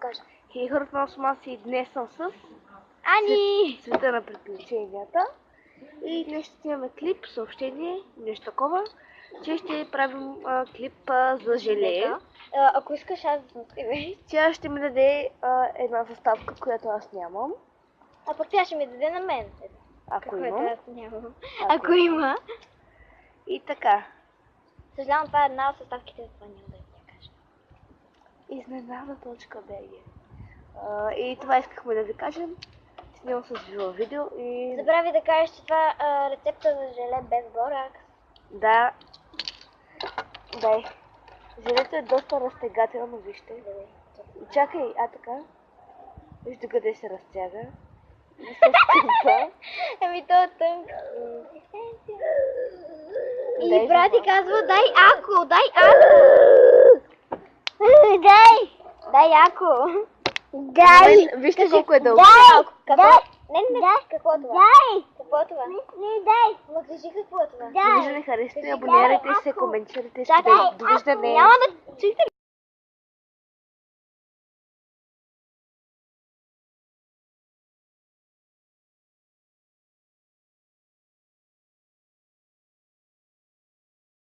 кажа. Хей хората на и днес съм с Ани! Света на приключенията. И днес ще имаме клип, съобщение, нещо такова, че ще правим клип за желе. Ако искаш аз да откриваш. Тя ще ми даде една съставка, която аз нямам. А пък тя ще ми даде на мен. Ако има. Аз нямам. Ако има. И така. Съжалявам, това е една от съставките, за това няма да я кажа. Изненада.bg. И това искахме да ви кажем. Снимам с живо видео и... Забрави да кажеш, че това е рецепта за желе без боракс. Да. Дай. Желето е доста разтегателно, вижте. И чакай, така. Вижте къде се разтяга. Не се скъпва. Ами то е тънко. И брати казва, дай ако, дай ако. Дай ако. Вижте колко е дълго. Какво? Не, какво е това? Какво е това? Дай! Ма кажи какво е това? Виждане, харесайте, абонирайте се, коментирайте, Чакай, довиждане. няма да...